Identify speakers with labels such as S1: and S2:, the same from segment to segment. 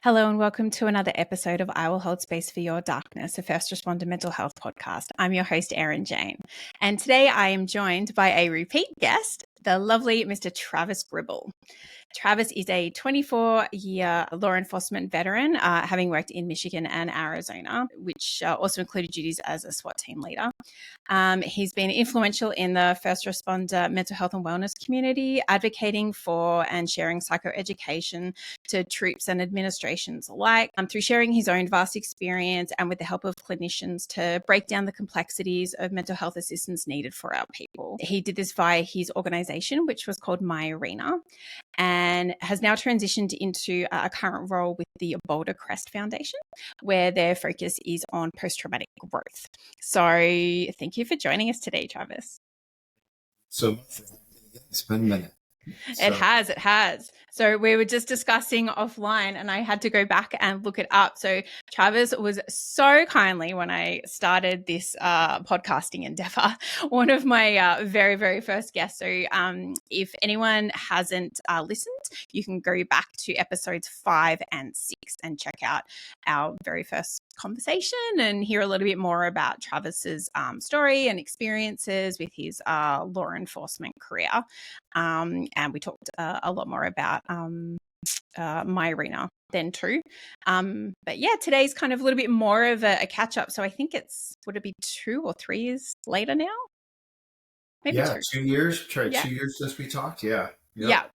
S1: Hello and welcome to another episode of I Will Hold Space for Your Darkness, a first responder mental health podcast. I'm your host, Erin Jane. And today I am joined by a repeat guest, the lovely Mr. Travis Gribble. Travis is a 24-year law enforcement veteran, having worked in Michigan and Arizona, which also included duties as a SWAT team leader. He's been influential in the first responder mental health and wellness community, advocating for and sharing psychoeducation to troops and administrations alike, through sharing his own vast experience and with the help of clinicians to break down the complexities of mental health assistance needed for our people. He did this via his organization, which was called My Arena, and has now transitioned into a current role with the Boulder Crest Foundation, where their focus is on post-traumatic growth. So thank you for joining us today, Travis.
S2: So it's been a minute.
S1: It has. So we were just discussing offline and I had to go back and look it up. So Travis was so kindly, when I started this podcasting endeavor, one of my very, very first guests. So if anyone hasn't listened, you can go back to episodes 5 and 6 and check out our very first conversation and hear a little bit more about Travis's story and experiences with his law enforcement career. And we talked a lot more about My Arena then too. But yeah, today's kind of a little bit more of a catch up. So I think would it be 2 or 3 years later now?
S2: Maybe 2. 2 years. Tried 2 years since we talked. Yeah. Yep.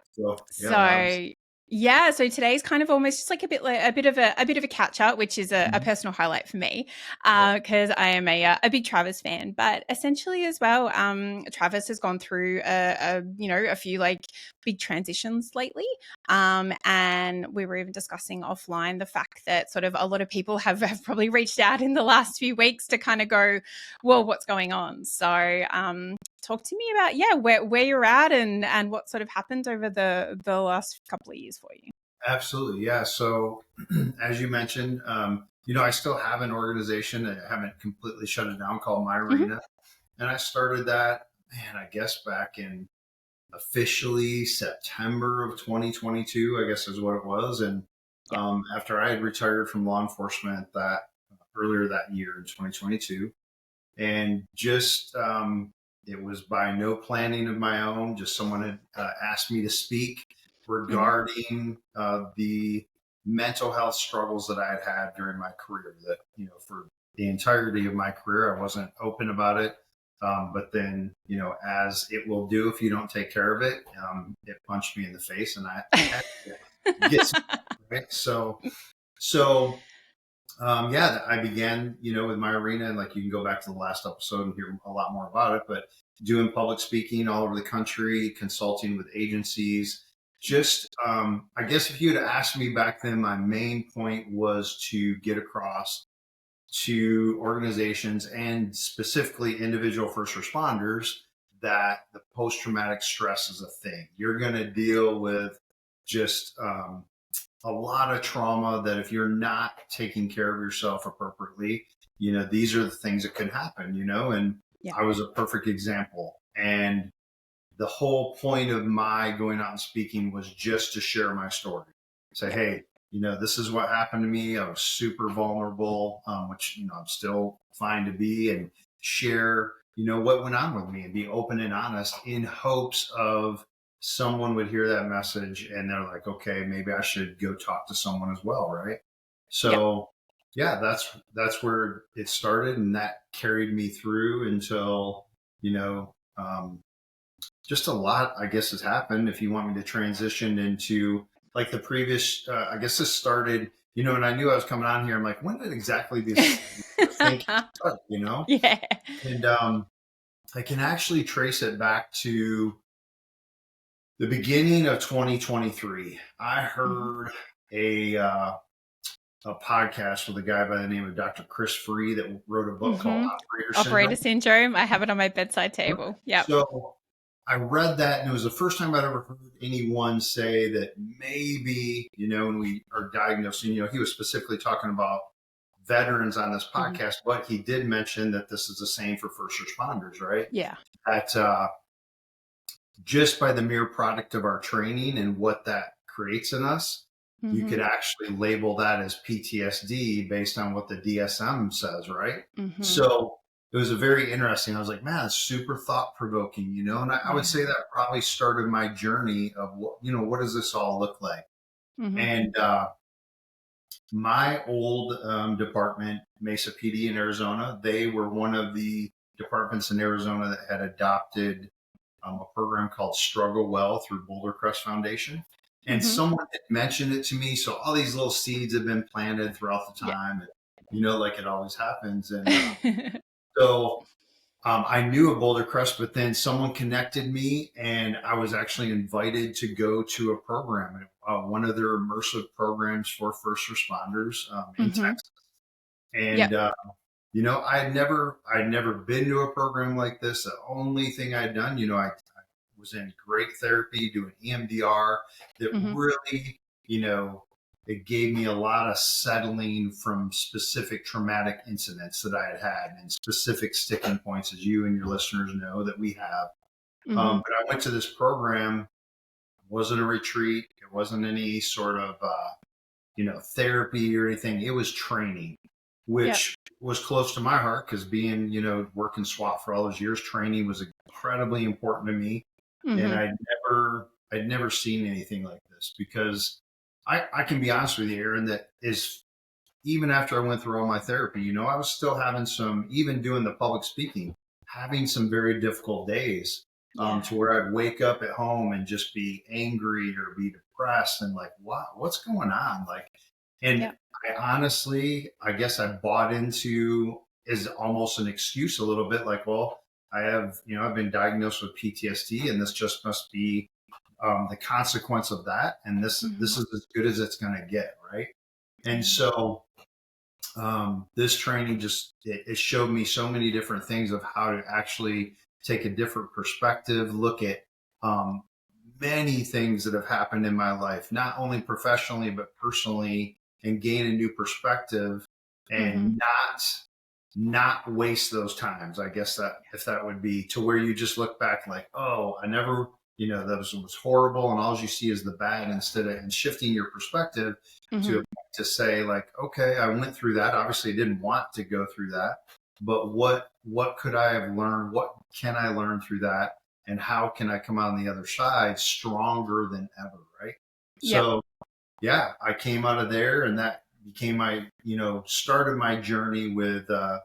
S1: So today's kind of almost just like a bit of a catch up, which is a personal highlight for me, because I am a big Travis fan. But essentially as well, Travis has gone through a few like big transitions lately, and we were even discussing offline the fact that sort of a lot of people have probably reached out in the last few weeks to kind of go, well, what's going on? So talk to me about where you're at and what sort of happened over the last couple of years for you.
S2: Absolutely, yeah. So as you mentioned, I still have an organization that I haven't completely shut it down called My Arena, and I started that, I guess back in officially September of 2022, I guess is what it was, and after I had retired from law enforcement earlier that year in 2022, and just it was by no planning of my own. Just someone had asked me to speak regarding the mental health struggles that I had during my career. That, for the entirety of my career, I wasn't open about it. But then, as it will do if you don't take care of it, it punched me in the face, and I had to get some, right? So I began, with My Arena, and like you can go back to the last episode and hear a lot more about it, but doing public speaking all over the country, consulting with agencies. Just, I guess if you had asked me back then, my main point was to get across to organizations and specifically individual first responders that the post-traumatic stress is a thing. You're going to deal with just a lot of trauma that if you're not taking care of yourself appropriately, these are the things that could happen, and I was a perfect example. And the whole point of my going out and speaking was just to share my story. Say, hey, this is what happened to me. I was super vulnerable, which, I'm still fine to be, and share, what went on with me, and be open and honest in hopes of someone would hear that message and they're like, okay, maybe I should go talk to someone as well. Right. So that's where it started. And that carried me through until, just a lot, I guess, has happened. If you want me to transition into like the previous, I guess this started, and I knew I was coming on here. I'm like, when did exactly this thing start,
S1: Yeah.
S2: And I can actually trace it back to the beginning of 2023. I heard a podcast with a guy by the name of Dr. Chris Free that wrote a book called
S1: Operator Syndrome. I have it on my bedside table. Yeah.
S2: So I read that, and it was the first time I'd ever heard anyone say that maybe, when we are diagnosing, he was specifically talking about veterans on this podcast, but he did mention that this is the same for first responders, right?
S1: Yeah.
S2: That just by the mere product of our training and what that creates in us, you could
S1: Mhm.
S2: actually label that as PTSD based on what the DSM says, right?
S1: Mhm.
S2: So it was a very interesting. I was like, man, it's super thought provoking, and I would
S1: Yeah.
S2: say that probably started my journey of what does this all look like?
S1: Mhm.
S2: And my old department, Mesa PD in Arizona, they were one of the departments in Arizona that had adopted a program called Struggle Well through Boulder Crest Foundation. And
S1: Mhm.
S2: someone had mentioned it to me. So all these little seeds have been planted throughout the
S1: Yeah.
S2: time, and, like it always happens. And so I knew of Boulder Crest, but then someone connected me, and I was actually invited to go to a program, one of their immersive programs for first responders in
S1: Mhm.
S2: Texas. And
S1: Yep.
S2: I'd never been to a program like this. The only thing I'd done, I was in great therapy doing EMDR that
S1: Mhm.
S2: really, you know, it gave me a lot of settling from specific traumatic incidents that I had had and specific sticking points, as you and your listeners know that we have.
S1: Mhm.
S2: But I went to this program. It wasn't a retreat. It wasn't any sort of therapy or anything. It was training,
S1: Yep.
S2: which was close to my heart because being, working SWAT for all those years, training was incredibly important to me. And
S1: Mhm.
S2: I'd never seen anything like this because I can be honest with you, Aaron, that is even after I went through all my therapy, I was still having even doing the public speaking, having some very difficult days
S1: Yeah.
S2: to where I'd wake up at home and just be angry or be depressed and like, wow, what's going on? Like, and
S1: Yep.
S2: I honestly, I guess I bought into is almost an excuse a little bit like, well, I've been diagnosed with PTSD and this just must be the consequence of that. And this
S1: Mhm.
S2: is as good as it's going to get. Right. And
S1: Yeah.
S2: so this training it showed me so many different things of how to actually take a different perspective, look at um, many things that have happened in my life, not only professionally but personally, and gain a new perspective
S1: Mhm.
S2: and not waste those times. I guess that if that would be to where you just look back like, oh, I never, that was horrible, and all you see is the bad instead of and shifting your perspective to
S1: Mhm.
S2: say like, okay, I went through that. Obviously, I didn't want to go through that, but what could I have learned? What can I learn through that? And how can I come on the other side stronger than ever? Right.
S1: Yep.
S2: So yeah, I came out of there, and that became my, started my journey with, I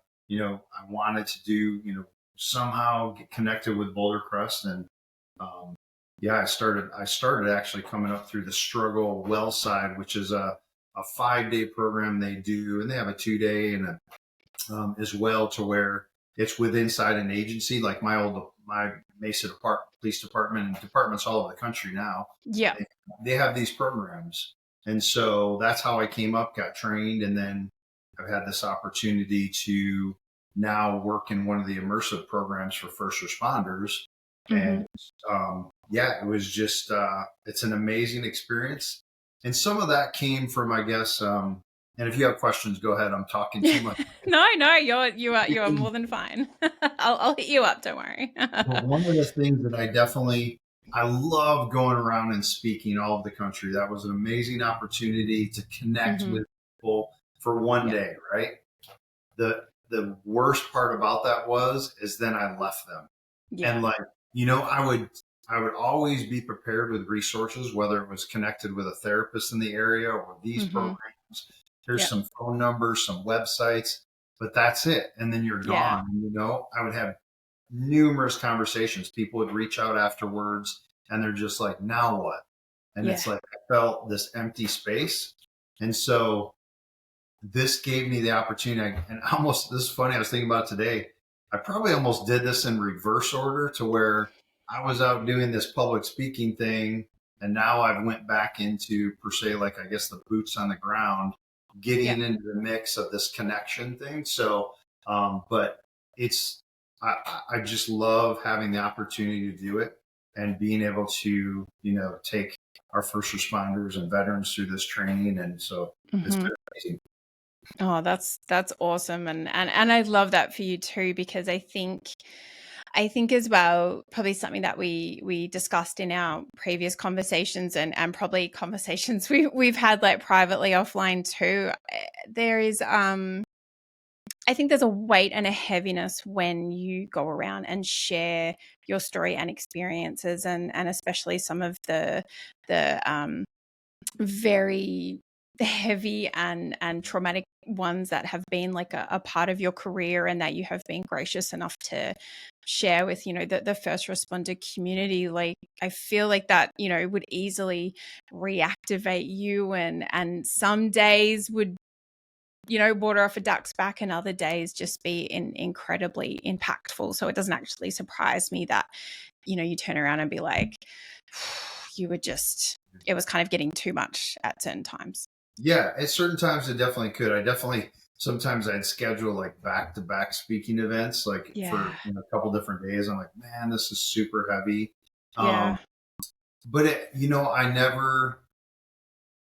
S2: wanted to do, somehow get connected with Boulder Crest, and um, yeah, I started actually coming up through the Struggle Well side, which is a 5-day program they do, and they have a 2-day and a as well, to where it's with inside an agency like my Mesa police department and departments all over the country now.
S1: Yep.
S2: They, they have these programs, and so that's how I came up, got trained, and then I've had this opportunity to now work in one of the immersive programs for first responders, and
S1: Mhm.
S2: yeah, it was just it's an amazing experience, and some of that came from, I guess. And if you have questions, go ahead. I'm talking too much.
S1: No, you are more than fine. I'll hit you up. Don't worry.
S2: But one of the things that I love going around and speaking all over the country. That was an amazing opportunity to connect
S1: Mhm.
S2: with people for one
S1: Yep.
S2: day, right? The worst part about that is then I left them.
S1: Yeah.
S2: And like, I would always be prepared with resources, whether it was connected with a therapist in the area or these
S1: Mhm.
S2: programs. Here's
S1: Yep.
S2: some phone numbers, some websites, but that's it. And then you're
S1: Yeah.
S2: gone. I would have numerous conversations. People would reach out afterwards and they're just like, now what? And
S1: Yeah.
S2: it's like I felt this empty space. And so this gave me the opportunity, and almost, this is funny, I was thinking about it today. I probably almost did this in reverse order, to where I was out doing this public speaking thing, and now I've went back into, per se, like, I guess, the boots on the ground,
S1: Yep.
S2: getting into the mix of this connection thing. So but it's I just love having the opportunity to do it, and being able to take our first responders and veterans through this training, and so it's
S1: Mhm.
S2: been amazing.
S1: Oh, that's awesome, and I love that for you too, because I think I think as well, probably something that we discussed in our previous conversations, and probably conversations we've had like privately offline too. There is I think there's a weight and a heaviness when you go around and share your story and experiences, and especially some of the very heavy and traumatic ones that have been like a part of your career, and that you have been gracious enough to share with, the first responder community. Like, I feel like that, would easily reactivate you, and some days would, water off a duck's back, and other days just be incredibly impactful. So it doesn't actually surprise me that, you turn around and be like, it was kind of getting too much at certain times.
S2: Yeah, at certain times it definitely could. Sometimes I'd schedule like back-to-back speaking events, like
S1: Yeah.
S2: for a couple different days. I'm like, man, this is super heavy.
S1: Yeah.
S2: But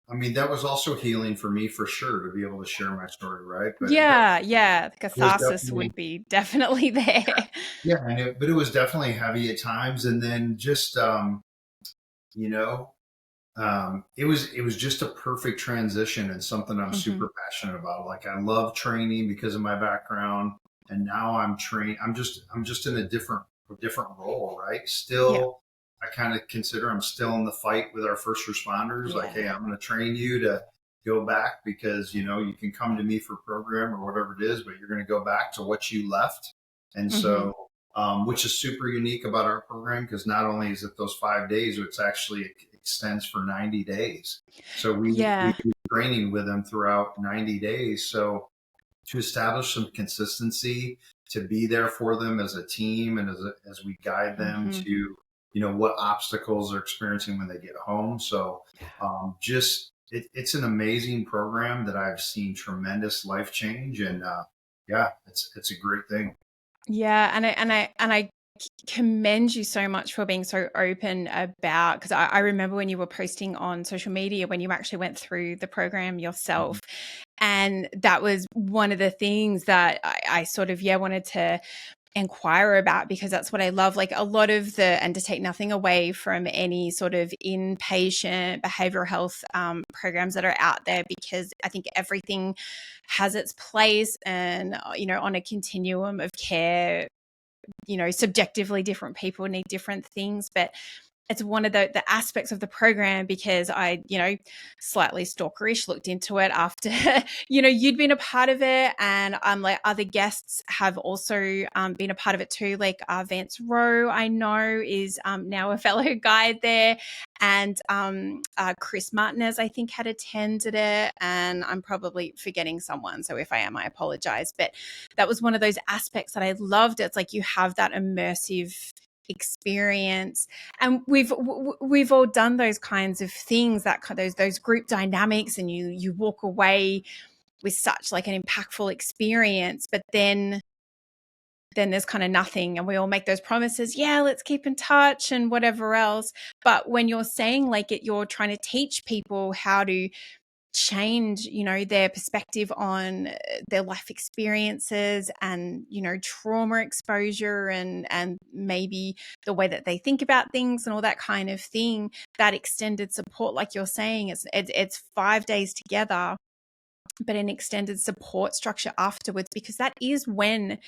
S2: I mean, that was also healing for me for sure to be able to share my story, right? But
S1: Yeah. The
S2: it was
S1: catharsis
S2: definitely,
S1: would be definitely there.
S2: yeah, but it was definitely heavy at times. And then just, you know, it was just a perfect transition and something I'm
S1: Mhm.
S2: super passionate about. Like I love training because of my background, and now I'm trained. I'm just in a different role, right?
S1: Yeah.
S2: Still, I kind of consider I'm still in the fight with our first responders. Like, hey,
S1: Yeah.
S2: I'm going to train you to go back because you can come to me for program or whatever it is, but you're going to go back to what you left, and
S1: Mhm.
S2: so. Which is super unique about our program because not only is it those 5 days, it's actually extends for 90 days. So we
S1: Yeah.
S2: do training with them throughout 90 days. So to establish some consistency, to be there for them as a team, and as we guide them
S1: Mhm.
S2: to what obstacles they're experiencing when they get home. So just it's an amazing program that I've seen tremendous life change, and yeah, it's a great thing.
S1: Yeah, and I commend you so much for being so open about, because I remember when you were posting on social media when you actually went through the program yourself, and that was one of the things that I sort of wanted to inquire about, because that's what I love. Like, a lot of and to take nothing away from any sort of inpatient behavioral health programs that are out there, because I think everything has its place, and on a continuum of care, subjectively different people need different things. But it's one of the aspects of the program, because I, slightly stalkerish looked into it after, you'd been a part of it. And like, other guests have also been a part of it too. Like Vance Rowe, I know, is now a fellow guide there. And Chris Martinez, I think, had attended it. And I'm probably forgetting someone, so if I am, I apologize. But that was one of those aspects that I loved. It's like you have that immersive experience, and we've all done those kinds of things, that those group dynamics, and you walk away with such like an impactful experience, but then there's kind of nothing, and we all make those promises, yeah, let's keep in touch and whatever else. But when you're saying like you're trying to teach people how to change, their perspective on their life experiences, and trauma exposure, and maybe the way that they think about things and all that kind of thing, that extended support, like you're saying, it's 5 days together, but an extended support structure afterwards, because that is when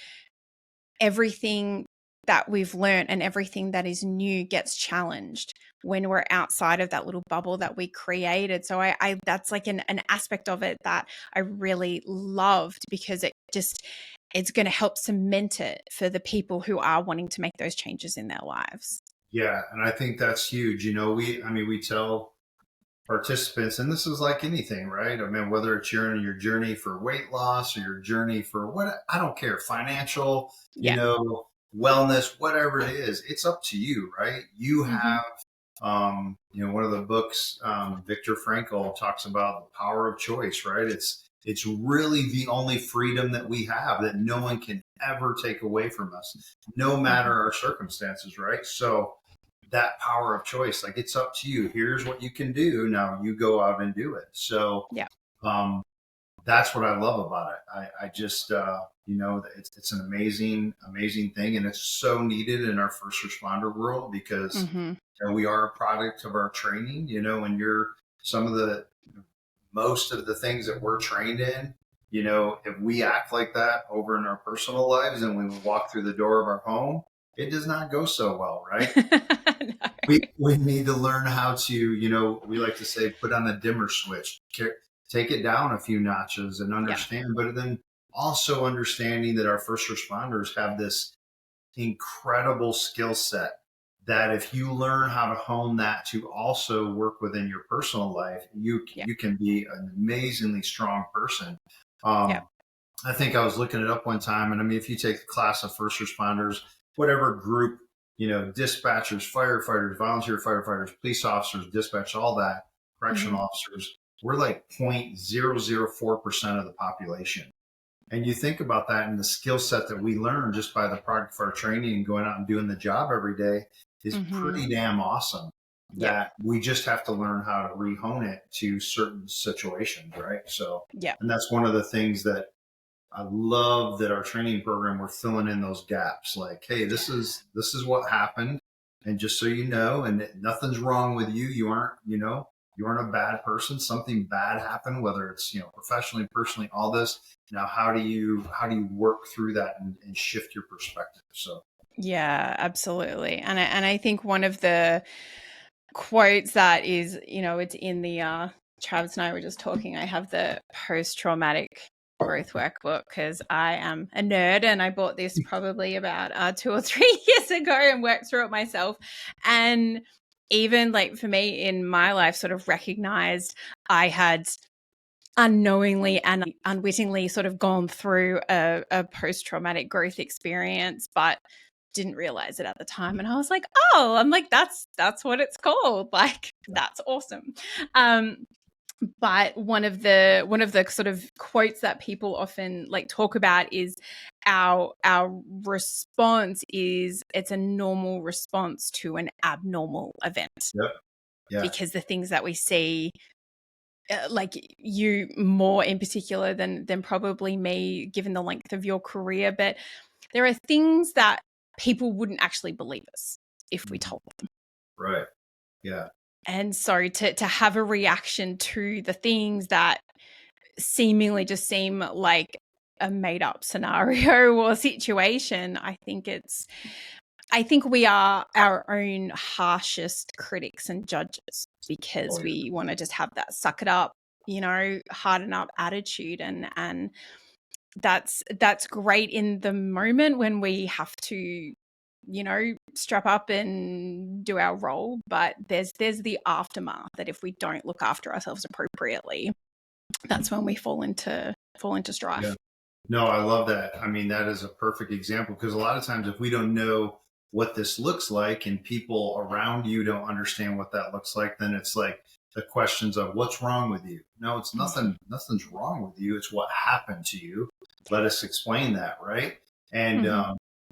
S1: everything that we've learned and everything that is new gets challenged, when we're outside of that little bubble that we created. So I that's like an aspect of it that I really loved, because it's going to help cement it for the people who are wanting to make those changes in their lives.
S2: Yeah, and I think that's huge. We tell participants, and this is like anything, right? I mean, whether it's your journey for weight loss or your journey for what, I don't care, financial,
S1: Yeah.
S2: wellness, whatever it is, it's up to you, right? You
S1: Mm-hmm.
S2: have, one of the books, Viktor Frankl talks about the power of choice, right? It's really the only freedom that we have that no one can ever take away from us, no matter
S1: Mm-hmm.
S2: our circumstances, right? So that power of choice, like it's up to you. Here's what you can do. Now you go out and do it. So
S1: Yeah.
S2: um, that's what I love about it. I just It's an amazing thing, and it's so needed in our first responder world because
S1: Mm-hmm.
S2: we are a product of our training. And you're some of the most of the things that we're trained in. If we act like that over in our personal lives and when we walk through the door of our home, it does not go so well, right?
S1: No.
S2: We need to learn how to, we like to say, put on a dimmer switch, take it down a few notches and
S1: Yeah.
S2: understand, but then also understanding that our first responders have this incredible skill set that if you learn how to hone that to also work within your personal life,
S1: Yeah.
S2: you can be an amazingly strong person.
S1: Yeah.
S2: I think I was looking it up one time, and I mean, if you take the class of first responders, whatever group, dispatchers, firefighters, volunteer firefighters, police officers, dispatch, all that, correctional officers, we're like 0.004% of the population. And you think about that, and the skill set that we learn just by the product of our training and going out and doing the job every day is pretty damn awesome.
S1: Yep.
S2: That we just have to learn how to rehone it to certain situations, right? So,
S1: Yeah.
S2: and that's one of the things that I love, that our training program, we're filling in those gaps. Like, hey, this is what happened, and just so you know, and nothing's wrong with you. You aren't a bad person. Something bad happened, whether it's professionally, personally, all this. Now, how do you work through that and shift your perspective? So
S1: Yeah, absolutely. And I think one of the quotes that is, it's in the Travis and I were just talking. I have the post-traumatic growth workbook because I am a nerd, and I bought this probably about 2 or 3 years ago and worked through it myself. And even like for me in my life, sort of recognized I had unknowingly and unwittingly sort of gone through a post-traumatic growth experience, but didn't realize it at the time. And I was like, oh, I'm like, that's what it's called. Like, that's awesome. But one of the sort of quotes that people often like talk about is our response is, it's a normal response to an abnormal event.
S2: yep, yeah,
S1: Because the things that we see, like you more in particular than probably me, given the length of your career, but there are things that people wouldn't actually believe us if we told them.
S2: right, yeah,
S1: And so to have a reaction to the things that seemingly just seem like a made up scenario or situation, I think we are our own harshest critics and judges, because we want to just have that suck it up, harden up attitude. And that's great in the moment when we have to, strap up and do our role. But there's the aftermath, that if we don't look after ourselves appropriately, that's when we fall into strife.
S2: yeah. No, I love that. I mean, that is a perfect example, because a lot of times if we don't know what this looks like and people around you don't understand what that looks like, then it's like the questions of what's wrong with you. No, it's nothing. Nothing's wrong with you. It's what happened to you. Let us explain that, right? And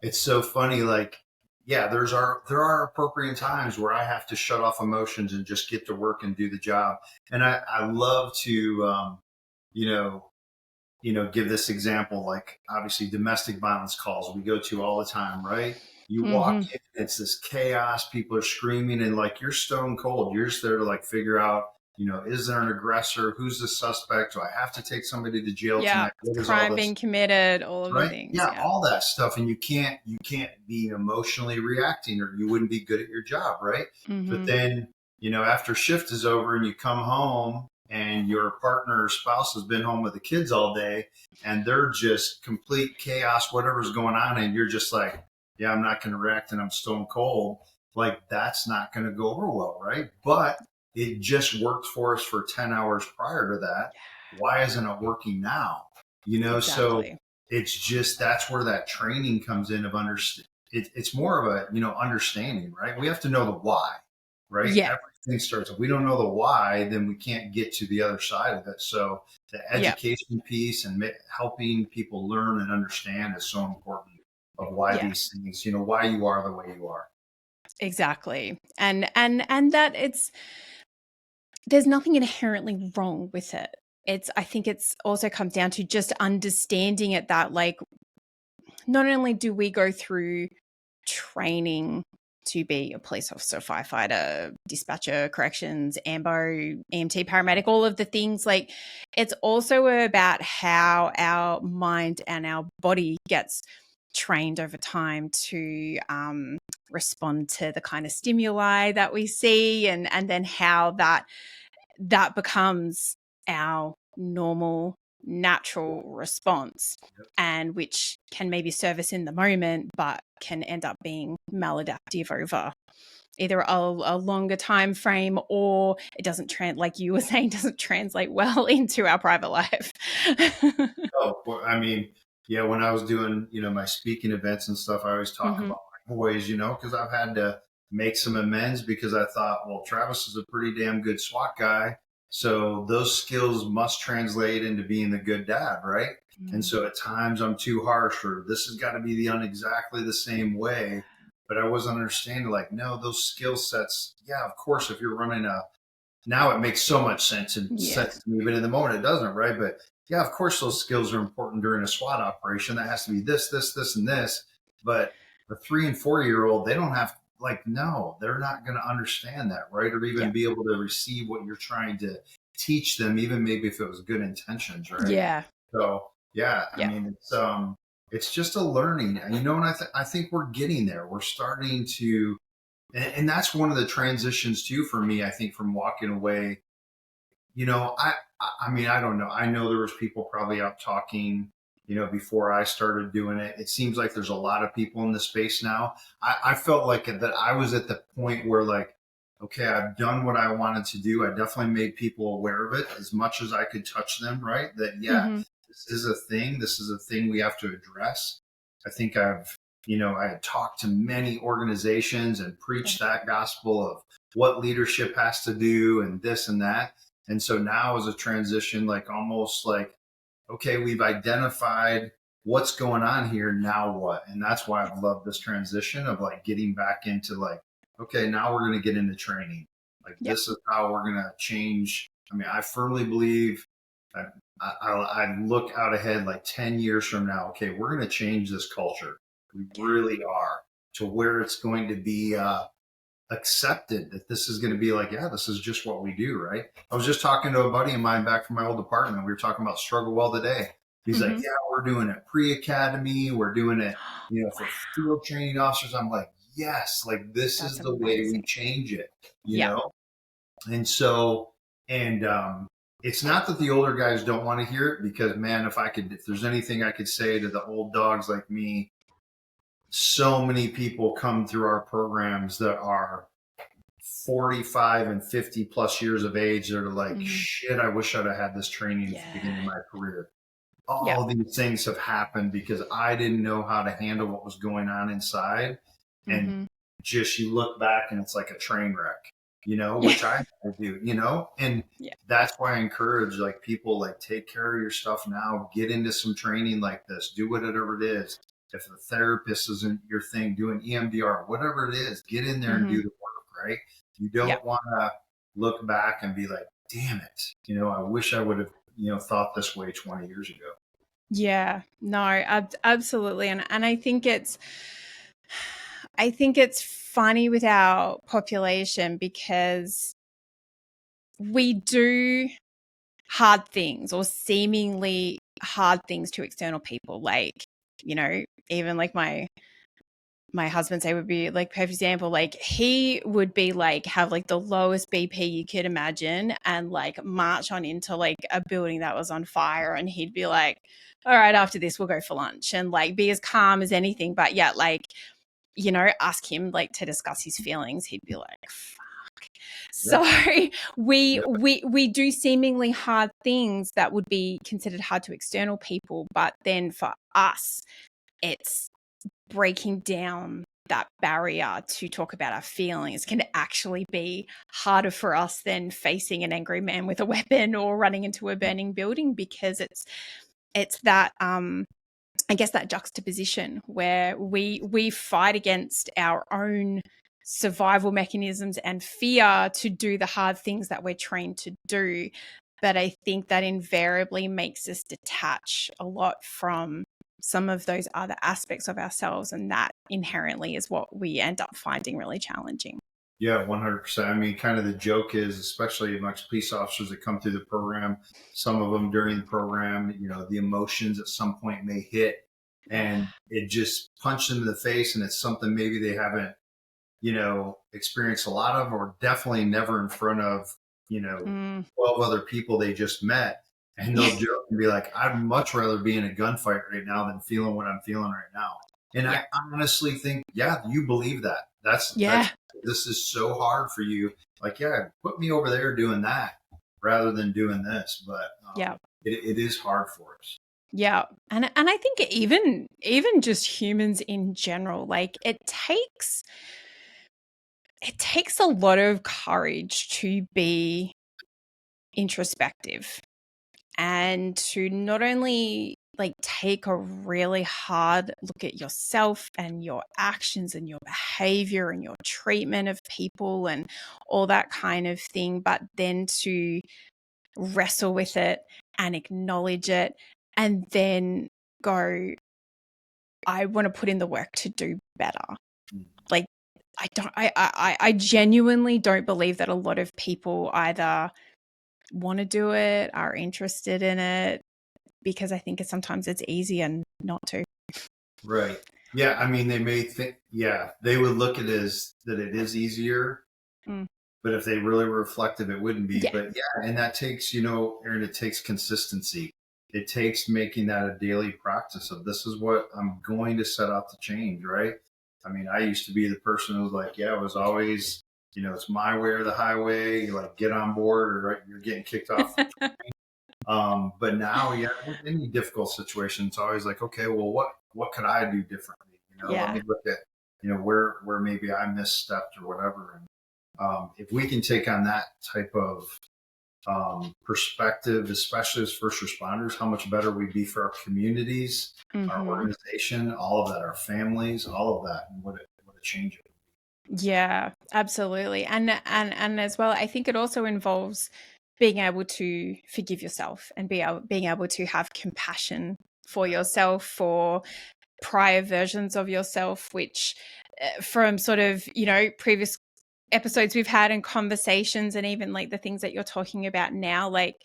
S2: it's so funny. Like, yeah, there are appropriate times where I have to shut off emotions and just get to work and do the job. And I love to, you know, give this example, like obviously domestic violence calls we go to all the time, right? You walk in, it's this chaos, people are screaming, and like you're stone cold. You're just there to like figure out, is there an aggressor? Who's the suspect? Do I have to take somebody to jail
S1: Yeah,
S2: tonight? What is all
S1: crime
S2: this?
S1: being committed, all of the
S2: Right?
S1: things.
S2: Yeah,
S1: Yeah.
S2: all that stuff. And you can't be emotionally reacting, or you wouldn't be good at your job, right? But then, after shift is over and you come home and your partner or spouse has been home with the kids all day and they're just complete chaos, whatever's going on, and you're just like, yeah, I'm not going to react and I'm stone cold. Like, that's not going to go over well, right? But it just worked for us for 10 hours prior to that. Why isn't it working now? So
S1: Exactly.
S2: it's just, that's where that training comes in of understand. It's more of a, understanding, right? We have to know the why, right?
S1: Yeah.
S2: Everything starts. If we don't know the why, then we can't get to the other side of it. So the
S1: Yeah.
S2: education piece and helping people learn and understand is so important, of why
S1: Yeah.
S2: these things, why you are the way you are.
S1: Exactly. And that there's nothing inherently wrong with it. I think it's also comes down to just understanding it, that like not only do we go through training to be a police officer, firefighter, dispatcher, corrections, AMBO, EMT, paramedic, all of the things, like it's also about how our mind and our body gets trained over time to respond to the kind of stimuli that we see, and then how that becomes our normal natural response, and which can maybe serve us in the moment but can end up being maladaptive over either a longer time frame, or it doesn't like you were saying, doesn't translate well into our private life.
S2: Oh, well, I mean, yeah, when I was doing, my speaking events and stuff, I always talk about my boys, because I've had to make some amends because I thought, well, Travis is a pretty damn good SWAT guy. So those skills must translate into being a good dad, right? And so at times I'm too harsh, or this has got to be done exactly the same way. But I wasn't understanding, like, no, those skill sets, yeah, of course, if you're running now it makes so much sense and sense to me, but in the moment it doesn't, right? But yeah, of course those skills are important during a SWAT operation. That has to be this, and this. But the 3 and 4 year old, they don't have, like, no, they're not going to understand that, right? Or even be able to receive what you're trying to teach them, even maybe if it was good intentions, right?
S1: Yeah.
S2: So yeah, I mean, it's just a learning, and and I think we're getting there. We're starting to, and that's one of the transitions too for me. I think from walking away, I mean, I don't know. I know there was people probably out talking, before I started doing it. It seems like there's a lot of people in the space now. I felt like that I was at the point where, like, okay, I've done what I wanted to do. I definitely made people aware of it as much as I could touch them, right? That, this is a thing. This is a thing we have to address. I think I had talked to many organizations and preached that gospel of what leadership has to do and this and that. And so now is a transition, like almost like, okay, we've identified what's going on here. Now what? And that's why I've loved this transition of, like, getting back into, like, okay, now we're going to get into training. Like, this is how we're going to change. I mean, I firmly believe I look out ahead like 10 years from now. Okay, we're going to change this culture. We really are, to where it's going to be accepted, that this is going to be like, yeah, this is just what we do, right? I was just talking to a buddy of mine back from my old department. We were talking about struggle well today. He's like, yeah, we're doing it pre-academy. We're doing it, for field training officers. I'm like, yes, like this is the way we change it, you know? And so, and it's not that the older guys don't want to hear it, because, man, if there's anything I could say to the old dogs like me, so many people come through our programs that are 45 and 50 plus years of age that are like, shit, I wish I'd have had this training at the beginning of my career. All these things have happened because I didn't know how to handle what was going on inside. And just, you look back and it's like a train wreck, which I do, and that's why I encourage, like, people, like, take care of your stuff now, get into some training like this, do whatever it is. If the therapist isn't your thing, do an EMDR, whatever it is, get in there and do the work, right? You don't want to look back and be like, damn it, I wish I would have, thought this way 20 years ago.
S1: Yeah, no, absolutely. And I think it's funny with our population because we do hard things, or seemingly hard things, to external people. Like, even like my husband, say, would be like perfect example. Like, he would be like, have like the lowest BP you could imagine, and like march on into like a building that was on fire, and he'd be like, all right, after this we'll go for lunch, and like be as calm as anything. But yeah, like, ask him like to discuss his feelings, he'd be like, fuck. So we do seemingly hard things that would be considered hard to external people, but then for us, it's breaking down that barrier to talk about our feelings can actually be harder for us than facing an angry man with a weapon or running into a burning building, because it's that I guess that juxtaposition where we fight against our own survival mechanisms and fear to do the hard things that we're trained to do. But I think that invariably makes us detach a lot from some of those other aspects of ourselves. And that inherently is what we end up finding really challenging.
S2: Yeah, 100%. I mean, kind of the joke is, especially amongst police officers that come through the program, some of them during the program, the emotions at some point may hit and it just punched them in the face. And it's something maybe they haven't, experienced a lot of, or definitely never in front of, 12 other people they just met. And they'll joke and be like, I'd much rather be in a gunfight right now than feeling what I'm feeling right now. And I honestly think, yeah, you believe that. That's this is so hard for you. Like, yeah, put me over there doing that rather than doing this. But it is hard for us.
S1: Yeah. And I think even just humans in general, like it takes a lot of courage to be introspective and to not only like take a really hard look at yourself and your actions and your behavior and your treatment of people and all that kind of thing, but then to wrestle with it and acknowledge it and then go, I want to put in the work to do better. Like, I genuinely don't believe that a lot of people either want to do it, are interested in it, because I think sometimes it's easier not to.
S2: Right. Yeah. I mean, they may think, they would look at it as that it is easier, but if they really were reflective, it wouldn't be. But and that takes, Erin, it takes consistency. It takes making that a daily practice of this is what I'm going to set out to change. Right. I mean, I used to be the person who was like, it was always, it's my way or the highway. You like get on board or you're getting kicked off. But now, with any difficult situation, it's always like, okay, well, what could I do differently? Let me look at, where maybe I misstepped or whatever. And if we can take on that type of perspective, especially as first responders, how much better we'd be for our communities, our organization, all of that, our families, all of that, and what a change it would be.
S1: Yeah, absolutely. And as well, I think it also involves being able to forgive yourself and being able to have compassion for yourself, for prior versions of yourself, which from sort of, previous episodes we've had and conversations and even like the things that you're talking about now, like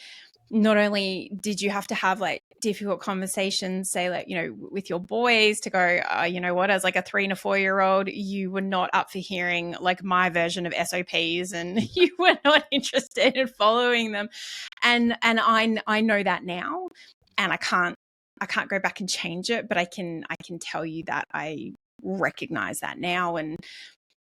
S1: not only did you have to have like difficult conversations, say like, with your boys to go, you know what, as like a 3 and a 4-year-old, you were not up for hearing like my version of SOPs and you were not interested in following them. And I know that now and I can't go back and change it, but I can tell you that I recognize that now and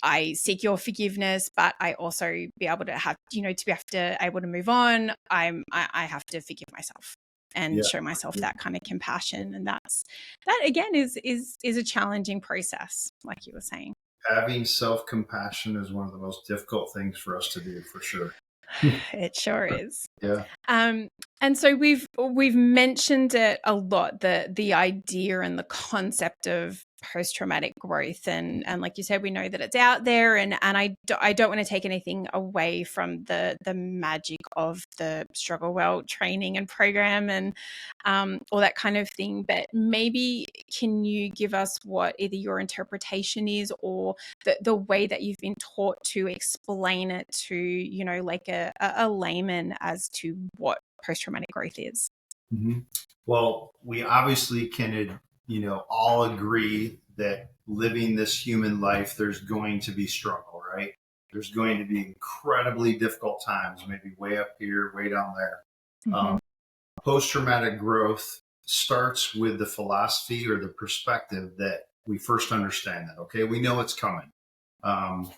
S1: I seek your forgiveness, but I also be able to have, to be able to move on. I have to forgive myself and show myself that kind of compassion. And that again is a challenging process, like you were saying.
S2: Having self-compassion is one of the most difficult things for us to do, for sure.
S1: It sure is.
S2: Yeah.
S1: And so we've mentioned it a lot, the idea and the concept of post-traumatic growth, and like you said, we know that it's out there, and I don't want to take anything away from the magic of the Struggle Well training and program and all that kind of thing, but maybe can you give us what either your interpretation is or the way that you've been taught to explain it to like a layman as to what post-traumatic growth is?
S2: Well, we obviously can all agree that living this human life, there's going to be struggle, right? There's going to be incredibly difficult times, maybe way up here, way down there. Post-traumatic growth starts with the philosophy or the perspective that we first understand that, okay, we know it's coming. I'll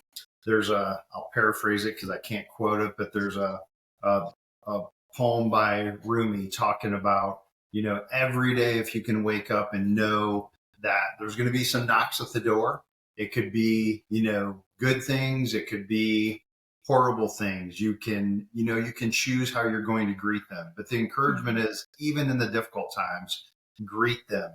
S2: paraphrase it because I can't quote it, but there's a poem by Rumi talking about, every day if you can wake up and know that there's going to be some knocks at the door. It could be, good things. It could be horrible things. You can choose how you're going to greet them. But the encouragement is, even in the difficult times, greet them,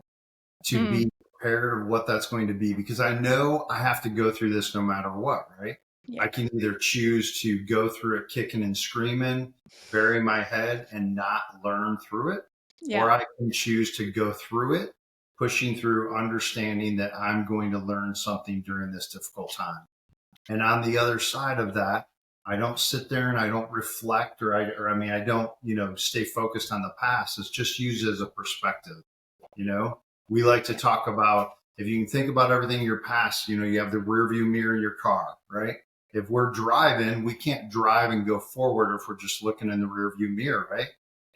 S2: to be prepared of what that's going to be. Because I know I have to go through this no matter what, right? Yeah. I can either choose to go through it kicking and screaming, bury my head and not learn through it, or I can choose to go through it pushing through, understanding that I'm going to learn something during this difficult time. And on the other side of that, I don't sit there and I don't reflect, I don't, stay focused on the past. It's just used as a perspective. We like to talk about, if you can think about everything in your past, you have the rear view mirror in your car, right? If we're driving, we can't drive and go forward if we're just looking in the rear view mirror, right?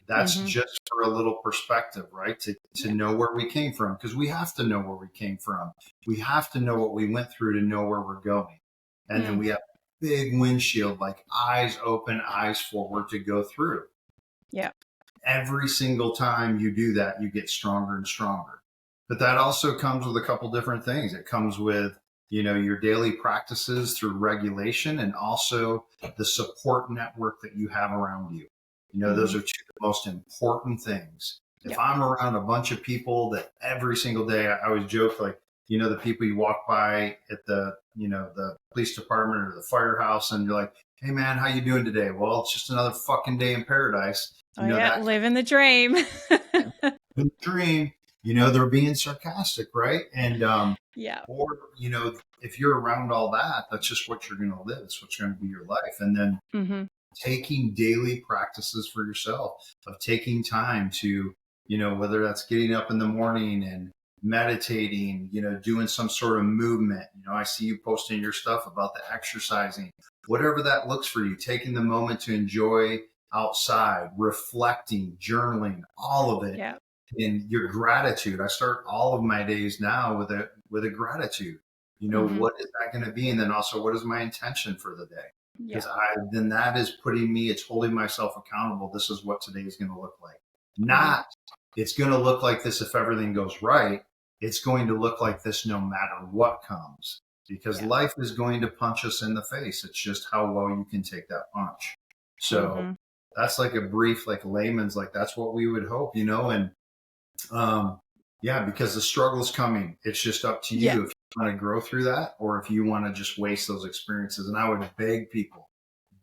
S2: That's just for a little perspective, right? To know where we came from, because we have to know where we came from. We have to know what we went through to know where we're going. And then we have big windshield, like eyes open, eyes forward to go through.
S1: Yeah.
S2: Every single time you do that, you get stronger and stronger. But that also comes with a couple different things. It comes with, your daily practices through regulation, and also the support network that you have around you. Those are two of the most important things. If I'm around a bunch of people that every single day, I always joke, like, the people you walk by at the police department or the firehouse, and you're like, hey man, how you doing today? Well, it's just another fucking day in paradise.
S1: Living the dream.
S2: The dream. They're being sarcastic, right? And or if you're around all that, that's just what you're going to live. It's what's going to be your life. And then taking daily practices for yourself of taking time to, whether that's getting up in the morning and meditating, doing some sort of movement. I see you posting your stuff about the exercising, whatever that looks for you, taking the moment to enjoy outside, reflecting, journaling, all of it.
S1: Yeah.
S2: And your gratitude. I start all of my days now with a gratitude. What is that going to be? And then also, what is my intention for the day? Because then that is it's holding myself accountable. This is what today is going to look like. Not, it's going to look like this if everything goes right. It's going to look like this no matter what comes, because life is going to punch us in the face. It's just how well you can take that punch. So that's like a brief, like layman's, like that's what we would hope, and because the struggle is coming. It's just up to you if you want to grow through that, or if you want to just waste those experiences. And I would beg people,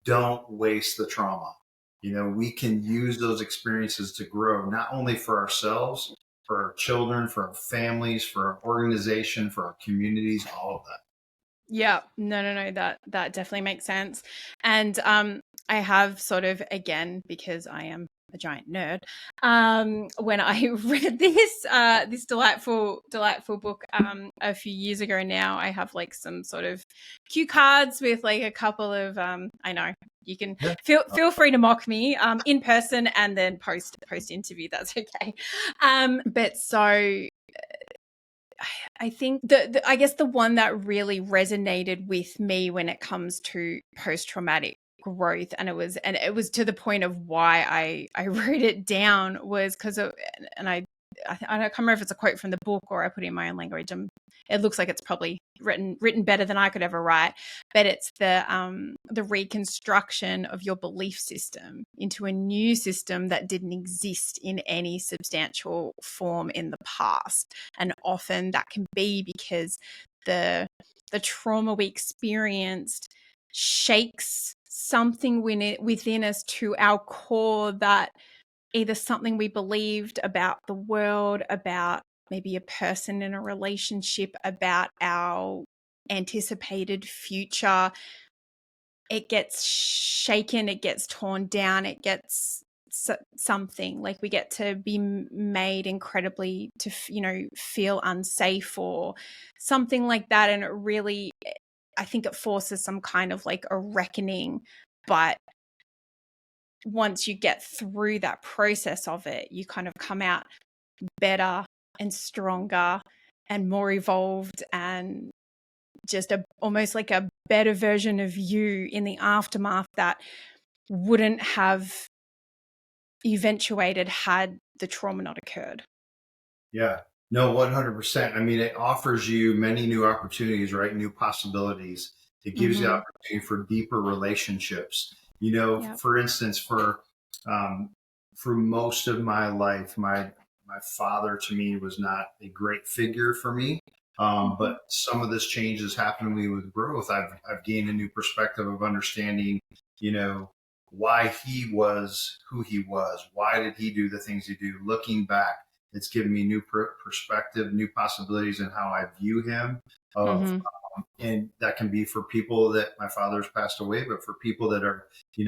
S2: don't waste the trauma. We can use those experiences to grow, not only for ourselves, for our children, for our families, for our organization, for our communities, all of that.
S1: Yeah, no, that definitely makes sense. And I have sort of, again, because I am a giant nerd, when I read this delightful book a few years ago now, I have like some sort of cue cards with like a couple of I know you can feel free to mock me in person and then post interview, that's okay. But so I think I guess the one that really resonated with me when it comes to post-traumatic growth, and it was to the point of why I wrote it down, was because I can't remember if it's a quote from the book or I put it in my own language. It looks like it's probably written better than I could ever write, but it's the reconstruction of your belief system into a new system that didn't exist in any substantial form in the past. And often that can be because the trauma we experienced shakes something within us to our core, that either something we believed about the world, about maybe a person in a relationship, about our anticipated future. It gets shaken, it gets torn down, it gets something, like we get to be made incredibly to feel unsafe or something like that. And it really, I think it forces some kind of like a reckoning. But once you get through that process of it, you kind of come out better and stronger and more evolved, and just almost like a better version of you in the aftermath that wouldn't have eventuated had the trauma not occurred.
S2: Yeah, no, 100%. I mean, it offers you many new opportunities, right? New possibilities. It gives you opportunity for deeper relationships. For instance, for most of my life, my father to me was not a great figure for me. But some of this change has happened to me with growth. I've gained a new perspective of understanding, why he was who he was. Why did he do the things he do? Looking back, It's given me new perspective, new possibilities in how I view him. Of
S1: Mm-hmm.
S2: And that can be for people that my father's passed away, but for people that are,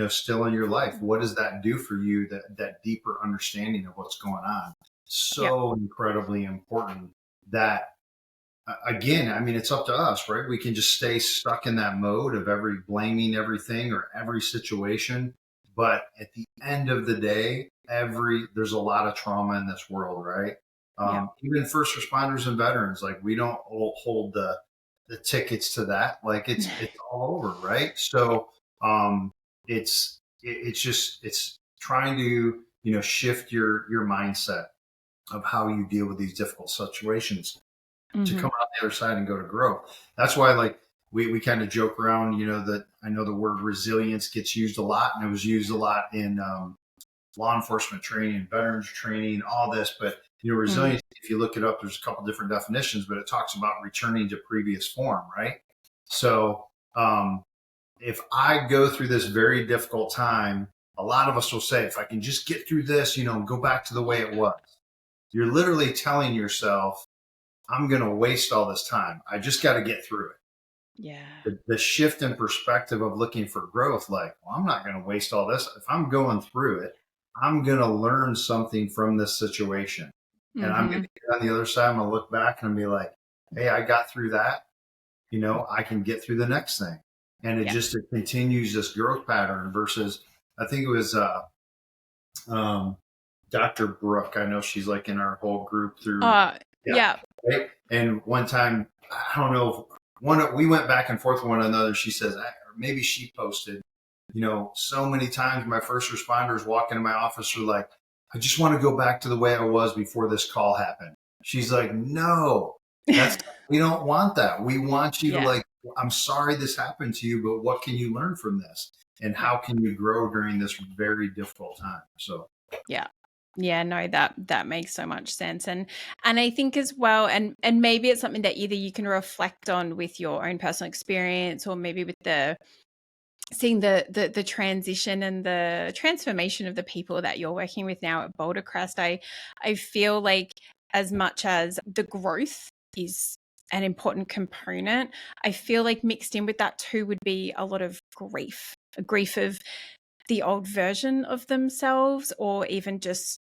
S2: still in your life, what does that do for you? That deeper understanding of what's going on,
S1: Yeah.
S2: so incredibly important. That again, I mean, it's up to us, right? We can just stay stuck in that mode of blaming everything or every situation. But at the end of the day, there's a lot of trauma in this world, right?
S1: Yeah.
S2: Even first responders and veterans, like we don't hold the tickets to that. Like it's all over, right? So it's trying to shift your mindset of how you deal with these difficult situations to
S1: Mm-hmm.
S2: come out the other side and go to grow. That's why, like, we kind of joke around, that I know the word resilience gets used a lot, and it was used a lot in law enforcement training, veterans training, all this. But
S1: Mm.
S2: resilience, if you look it up, there's a couple different definitions, but it talks about returning to previous form, right? So if I go through this very difficult time, a lot of us will say, if I can just get through this, go back to the way it was. You're literally telling yourself, I'm going to waste all this time. I just got to get through it.
S1: Yeah.
S2: The shift in perspective of looking for growth, like, well, I'm not going to waste all this. If I'm going through it, I'm going to learn something from this situation. And I'm going
S1: Mm-hmm.
S2: to get on the other side. I'm going to look back and be like, hey, I got through that. I can get through the next thing. And
S1: Yeah.
S2: it continues this growth pattern versus, I think it was um, Dr. Brooke. I know she's like in our whole group through, yeah.
S1: Yeah.
S2: Right? And one time, I don't know, we went back and forth with one another. She says, or maybe she posted, so many times my first responders walk into my office are like, I just want to go back to the way I was before this call happened. She's like, no, we don't want that. We want you to,
S1: Yeah.
S2: like, I'm sorry this happened to you, but what can you learn from this? And
S1: Yeah.
S2: how can you grow during this very difficult time? So,
S1: Yeah. Yeah, no, that makes so much sense. And I think as well, and maybe it's something that either you can reflect on with your own personal experience, or maybe with the seeing the transition and the transformation of the people that you're working with now at Boulder Crest. I feel like, as much as the growth is an important component, I feel like mixed in with that too would be a lot of grief, a grief of the old version of themselves, or even just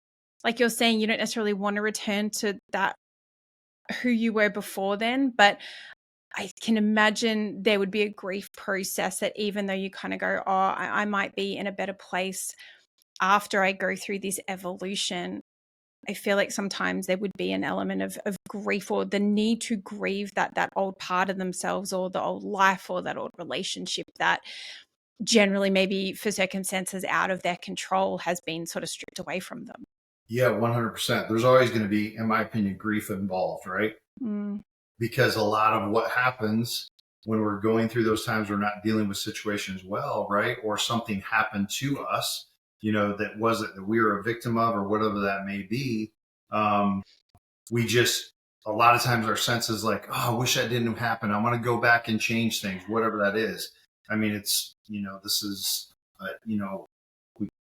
S1: like you're saying, you don't necessarily want to return to that who you were before then, but I can imagine there would be a grief process that, even though you kind of go, oh, I might be in a better place after I go through this evolution, I feel like sometimes there would be an element of grief, or the need to grieve that old part of themselves, or the old life, or that old relationship that generally, maybe for circumstances out of their control, has been sort of stripped away from them.
S2: yeah, 100%. There's always going to be, in my opinion, grief involved, right?
S1: Mm.
S2: Because a lot of what happens when we're going through those times, we're not dealing with situations well, right? Or something happened to us, that wasn't that we were a victim of, or whatever that may be. Um, we just, a lot of times our sense is like, oh, I wish that didn't happen. I want to go back and change things, whatever that is. I mean, it's, this is,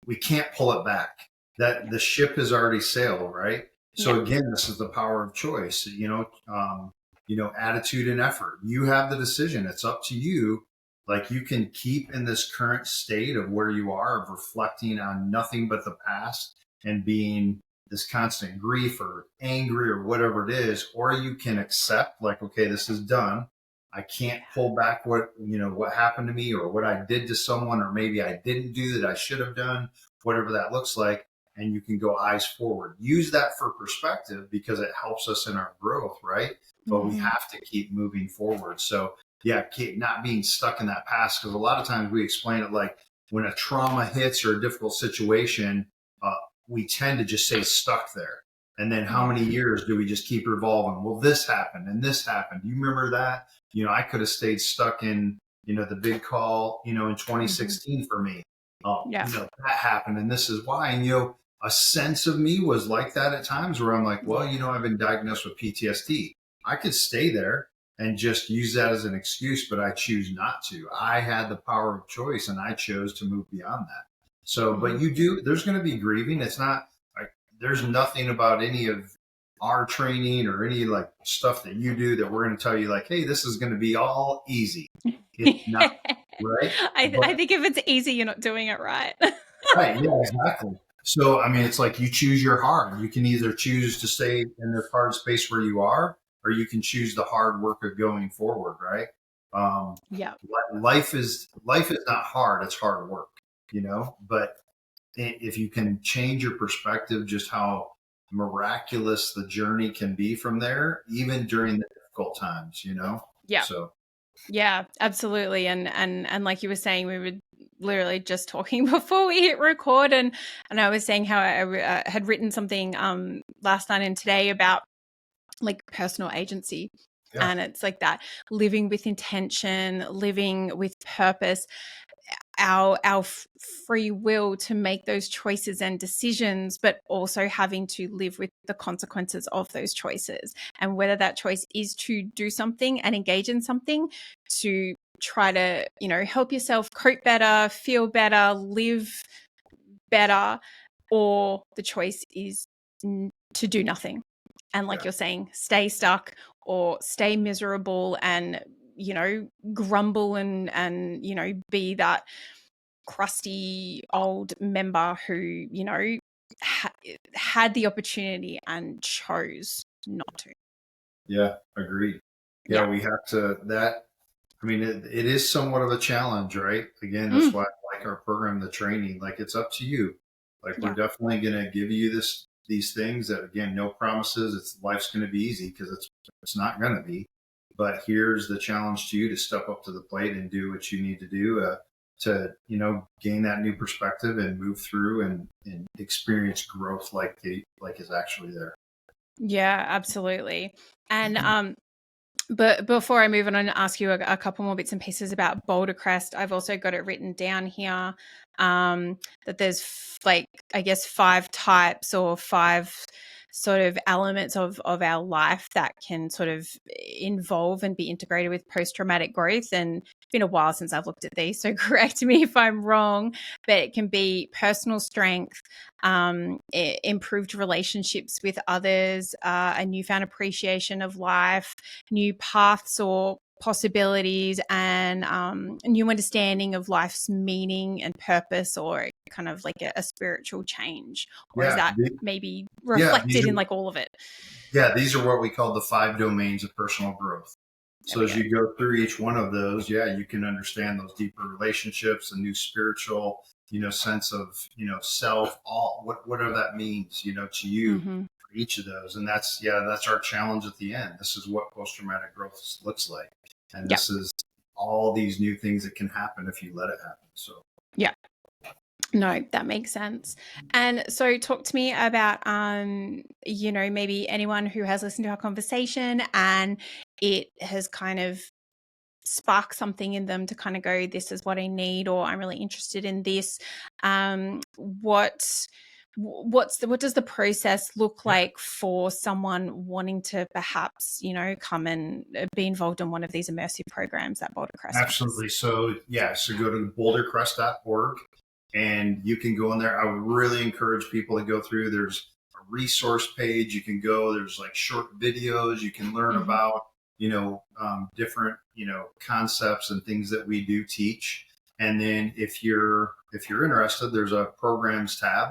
S2: we can't pull it back. That the ship has already sailed, right?
S1: Yeah.
S2: So again, this is the power of choice. Attitude and effort. You have the decision. It's up to you. Like, you can keep in this current state of where you are, of reflecting on nothing but the past and being this constant grief or angry or whatever it is, or you can accept, like, okay, this is done. I can't pull back what happened to me, or what I did to someone, or maybe I didn't do that I should have done, whatever that looks like. And you can go eyes forward. Use that for perspective, because it helps us in our growth, right? But we
S1: Mm-hmm.
S2: have to keep moving forward. So yeah, keep not being stuck in that past, because a lot of times we explain it like, when a trauma hits or a difficult situation, uh, we tend to just stay stuck there. And then how many years do we just keep revolving? Well, this happened and this happened. Do you remember that? I could have stayed stuck in, the big call, in
S1: Mm-hmm.
S2: 2016 for me. Oh,
S1: Yeah.
S2: that happened and this is why. And, a sense of me was like that at times, where I'm like, well, I've been diagnosed with PTSD. I could stay there and just use that as an excuse, but I choose not to. I had the power of choice, and I chose to move beyond that. So,
S1: Mm-hmm.
S2: but there's going to be grieving. It's not like there's nothing about any of our training or any like stuff that you do that we're going to tell you like, hey, this is going to be all easy. It's not, right?
S1: I
S2: But
S1: think if it's easy, you're not doing it right.
S2: right, yeah, exactly. So I mean, it's like you choose your hard. You can either choose to stay in the hard space where you are, or you can choose the hard work of going forward, right? Um,
S1: Yeah.
S2: life is not hard; it's hard work, But if you can change your perspective, just how miraculous the journey can be from there, even during the difficult times.
S1: Yeah.
S2: So
S1: Yeah, absolutely. And like you were saying, we were literally just talking before we hit record, and I was saying how I had written something last night and today about like personal agency.
S2: yeah,
S1: And it's like that living with intention, living with purpose, our free will to make those choices and decisions, but also having to live with the consequences of those choices. And whether that choice is to do something and engage in something to try to, help yourself cope better, feel better, live better, or the choice is to do nothing. And like you're saying, stay stuck or stay miserable and, grumble and, be that crusty old member who, had the opportunity and chose not to.
S2: yeah, agreed. Yeah,
S1: Yeah.
S2: we have to that. I mean, it is somewhat of a challenge, right? Again, that's
S1: Mm.
S2: why I like our program, the training. Like, it's up to you. Like, we're
S1: Yeah.
S2: definitely going to give you these things that, again, no promises. Life's going to be easy because it's not going to be. But here's the challenge to you to step up to the plate and do what you need to do to gain that new perspective and move through and experience growth like is actually there.
S1: Yeah, absolutely. And but before I move on and ask you a couple more bits and pieces about Boulder Crest, I've also got it written down here that there's like, I guess, 5 types or 5 sort of elements of our life that can sort of involve and be integrated with post-traumatic growth. And it's been a while since I've looked at these, so correct me if I'm wrong, but it can be personal strength, improved relationships with others, a newfound appreciation of life, new paths or possibilities, and a new understanding of life's meaning and purpose, or kind of like a spiritual change. Or is
S2: Yeah,
S1: that maybe
S2: yeah,
S1: reflected in like all of it?
S2: these are what we call the 5 domains of personal growth.
S1: There
S2: So
S1: we
S2: as
S1: go.
S2: you go through each one of those, yeah, you can understand those deeper relationships, a new spiritual, sense of, self, all whatever that means, to you
S1: Mm-hmm.
S2: for each of those. And that's our challenge at the end. This is what post-traumatic growth looks like. And
S1: Yeah.
S2: this is all these new things that can happen if you let it happen. So
S1: Yeah. No, that makes sense. And so talk to me about, maybe anyone who has listened to our conversation and it has kind of spark something in them to kind of go, this is what I need, or I'm really interested in this. What does the process look
S2: yeah,
S1: like for someone wanting to perhaps, come and be involved in one of these immersive programs that Boulder Crest offers?
S2: absolutely. So yeah, so go to bouldercrest.org and you can go in there. I would really encourage people to go through. There's a resource page. You can go. There's like short videos. You can learn
S1: Mm-hmm.
S2: about different concepts and things that we do teach. And then if you're interested, there's a programs tab,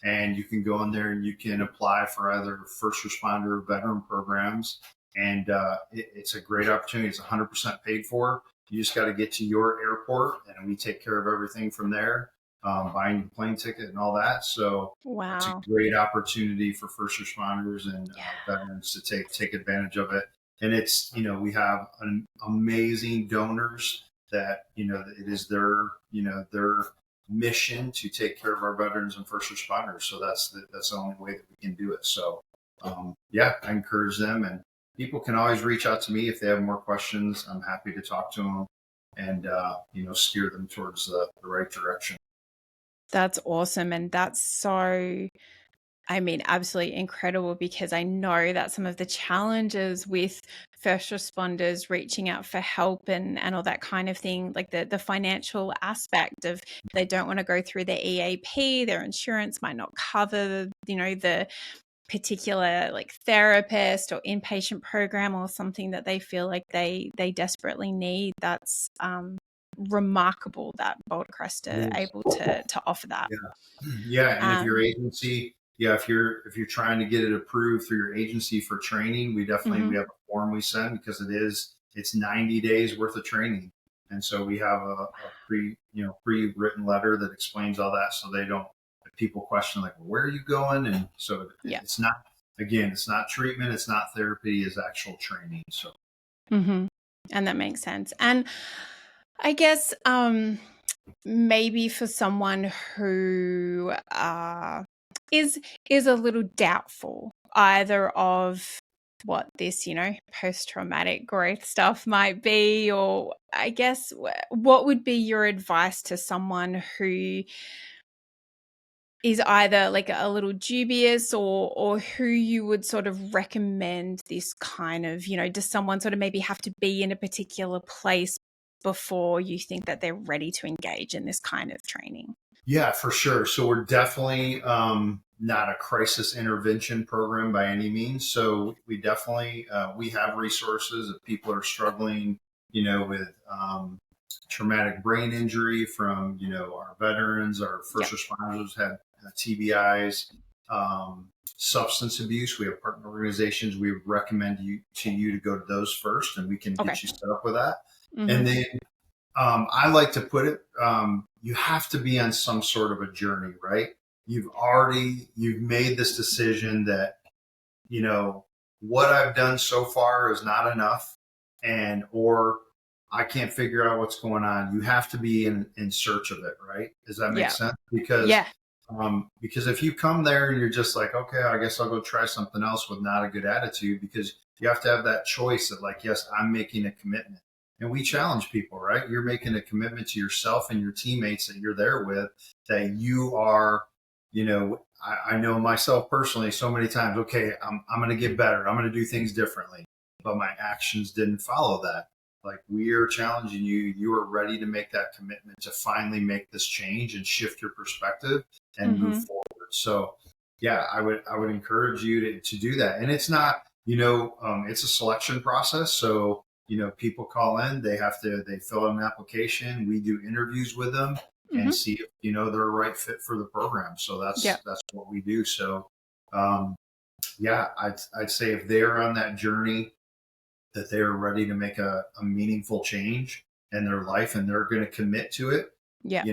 S2: and you can go in there and you can apply for either first responder or veteran programs. And it's a great opportunity. It's 100% paid for. You just got to get to your airport, and we take care of everything from there, buying your plane ticket and all that. So it's a
S1: Wow.
S2: great opportunity for first responders and
S1: Yeah.
S2: veterans to take advantage of it. And it's we have an amazing donors that it is their mission to take care of our veterans and first responders. So that's the only way that we can do it. So yeah, I encourage them, and people can always reach out to me if they have more questions. I'm happy to talk to them and steer them towards the right direction.
S1: That's awesome. And that's so, absolutely incredible, because I know that some of the challenges with first responders reaching out for help and all that kind of thing, like the financial aspect of, they don't want to go through the EAP, their insurance might not cover, the particular like therapist or inpatient program or something that they feel like they desperately need, that's remarkable that Boulder Crest are
S2: Yes.
S1: able to offer that.
S2: Yeah, and if your
S1: Um,
S2: agency, yeah, if you're trying to get it approved through your agency for training, we
S1: mhm.
S2: have a form we send because it's 90 days worth of training, and so we have a pre-written letter that explains all that, so they don't if people question like, well, where are you going, and so
S1: Yeah.
S2: it's not, again, it's not treatment, it's not therapy, it's actual training. So
S1: And that makes sense. And I guess maybe for someone who is a little doubtful either of what this, post-traumatic growth stuff might be, or I guess what would be your advice to someone who is either like a little dubious, or who you would sort of recommend this kind of, does someone sort of maybe have to be in a particular place before you think that they're ready to engage in this kind of training?
S2: yeah, for sure. So we're definitely not a crisis intervention program by any means. So we definitely we have resources if people are struggling, with traumatic brain injury from our veterans, our
S1: Yep.
S2: first responders had TBIs, substance abuse. We have partner organizations. We would recommend you to go to those first, and we can
S1: Okay.
S2: get you set up with that.
S1: Mm-hmm.
S2: And then I like to put it, you have to be on some sort of a journey, right? You've made this decision that, you know, what I've done so far is not enough, or I can't figure out what's going on. You have to be in search of it, right? Does that make
S1: Yeah.
S2: sense?
S1: Yeah.
S2: Because if you come there and you're just like, okay, I guess I'll go try something else with not a good attitude, because you have to have that choice of like, yes, I'm making a commitment. And we challenge people, right? You're making a commitment to yourself and your teammates that you're there with, that you are, I know myself personally so many times, okay, I'm going to get better. I'm going to do things differently. But my actions didn't follow that. Like, we are challenging you. You are ready to make that commitment to finally make this change and shift your perspective and move
S1: Mm-hmm.
S2: forward. So, yeah, I would encourage you to do that. And it's not, it's a selection process. So, people call in, they fill out an application. We do interviews with them and
S1: Mm-hmm.
S2: see if, they're a right fit for the program. So
S1: Yeah.
S2: that's what we do. So, um, yeah, I'd say if they're on that journey, that they are ready to make a meaningful change in their life, and they're going to commit to it,
S1: Yeah.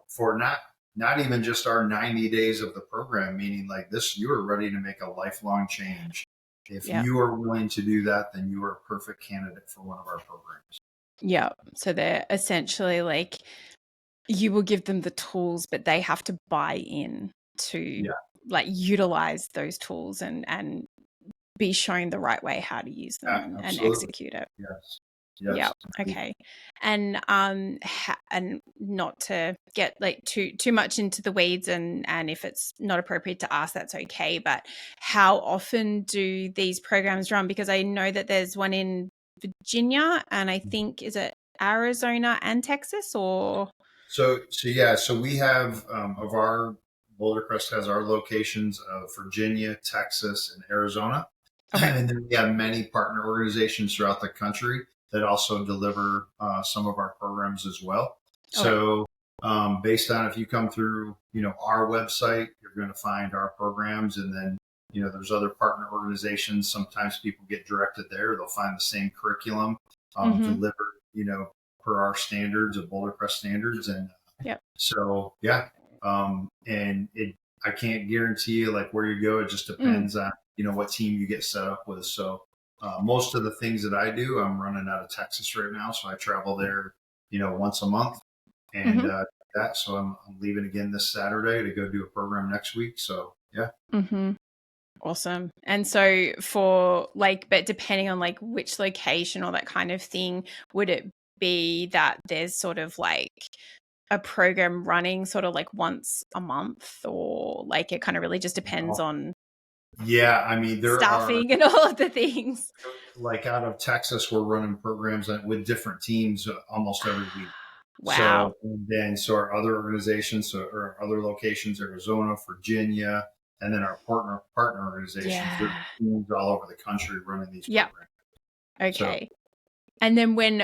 S2: for not even just our 90 days of the program, meaning like this, you are ready to make a lifelong change. If
S1: Yeah.
S2: you are willing to do that, then you are a perfect candidate for one of our programs.
S1: Yeah. So they're essentially like, you will give them the tools, but they have to buy in to
S2: Yeah,
S1: like utilize those tools and be shown the right way how to use them and
S2: absolutely.
S1: execute it.
S2: Yes.
S1: Yeah.
S2: Yes.
S1: Okay. And and not to get like too much into the weeds, and if it's not appropriate to ask, that's okay. But how often do these programs run? Because I know that there's one in Virginia, and I think, is it Arizona and Texas, or
S2: So we have, of our Boulder Crest has our locations of Virginia, Texas, and Arizona.
S1: okay.
S2: And then we have many partner organizations throughout the country that also deliver some of our programs as well.
S1: Okay.
S2: So, based on, if you come through, our website, you're going to find our programs, and then there's other partner organizations. Sometimes people get directed there; they'll find the same curriculum
S1: Mm-hmm.
S2: delivered, per our standards of Boulder Crest standards, and
S1: Yep.
S2: so yeah, and it I can't guarantee you like where you go. It just
S1: Mm.
S2: depends on what team you get set up with. So most of the things that I do, I'm running out of Texas right now, so I travel there, once a month, and
S1: Mm-hmm.
S2: that. So I'm leaving again this Saturday to go do a program next week. So yeah.
S1: Mm-hmm. Awesome. And so for like, but depending on like which location or that kind of thing, would it be that there's sort of like a program running sort of like once a month, or like it kind of really just depends on
S2: Yeah, I mean, there are,
S1: staffing and all of the things?
S2: like, out of Texas, we're running programs with different teams almost every week.
S1: Wow.
S2: So, and then, so our other organizations, or our other locations, Arizona, Virginia, and then our partner organizations. There's
S1: Yeah.
S2: teams all over the country running these
S1: Yep.
S2: programs. So
S1: Okay. And then when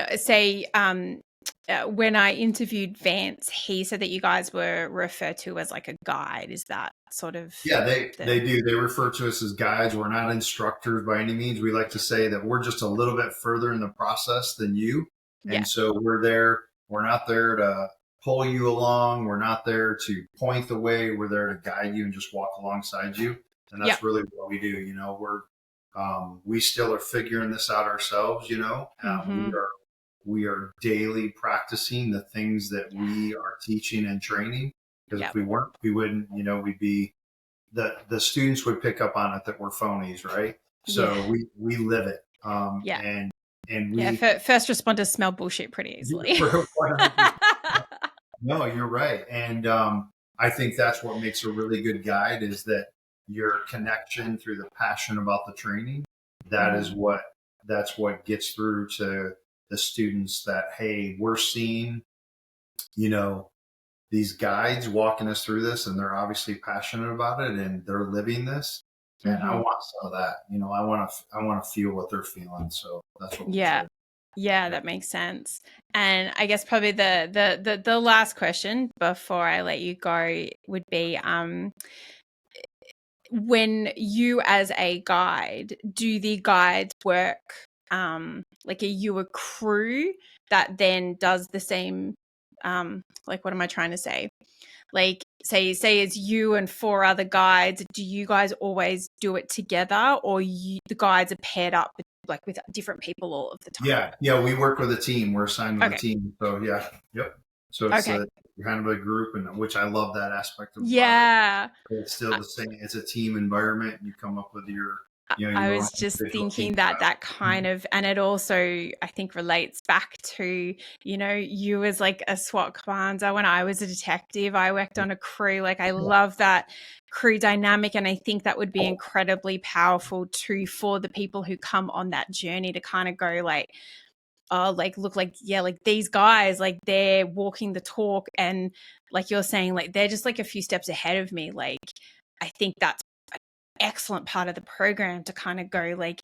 S1: I interviewed Vance, he said that you guys were referred to as like a guide. Is that sort of
S2: yeah, they do. They refer to us as guides. We're not instructors by any means. We like to say that we're just a little bit further in the process than you.
S1: Yeah.
S2: And so we're there. We're not there to pull you along. We're not there to point the way. We're there to guide you and just walk alongside you. And
S1: Yep.
S2: that's really what we do. We still are figuring this out ourselves.
S1: Mm-hmm.
S2: We are daily practicing the things that
S1: Yeah.
S2: we are teaching and training. Because if
S1: Yep.
S2: we weren't, we wouldn't. We'd be the students would pick up on it that we're phonies, right?
S1: Yeah.
S2: So we live it,
S1: Yeah.
S2: and
S1: Yeah.
S2: we
S1: First responders smell bullshit pretty easily.
S2: we're 100%. No, you're right, and I think that's what makes a really good guide is that your connection through the passion about the training. That is
S1: Mm-hmm.
S2: that's what gets through to the students that hey, we're seeing, you know, these guides walking us through this and they're obviously passionate about it and they're living this and I
S1: Mm-hmm.
S2: want some of that. I want to feel what they're feeling, so that's what we
S1: Yeah.
S2: try.
S1: Yeah,
S2: Yeah.
S1: that makes sense. And I guess probably the last question before I let you go would be when you as a guide, do the guides work like are you a crew that then does the same like what am I trying to say? Like say it's you and four other guides, do you guys always do it together or the guides are paired up with different people all of the time?
S2: Yeah, we work with a team. We're assigned with a
S1: Okay.
S2: team. So yeah, yep. So it's
S1: Okay.
S2: kind of a group, and which I love that aspect about it.
S1: Yeah.
S2: It's still the same. It's a team environment. You come up with
S1: I
S2: your own
S1: was just
S2: individual team
S1: thinking that
S2: style.
S1: kind of, and it also, I think, relates back to, you as like a SWAT commander. When I was a detective, I worked on a crew. Like, I love that crew dynamic. And I think that would be incredibly powerful too for the people who come on that journey to kind of go like, oh, like, look, like, yeah, like these guys, like they're walking the talk. And like you're saying, like, they're just like a few steps ahead of me. Like, I think that's excellent part of the program to kind of go like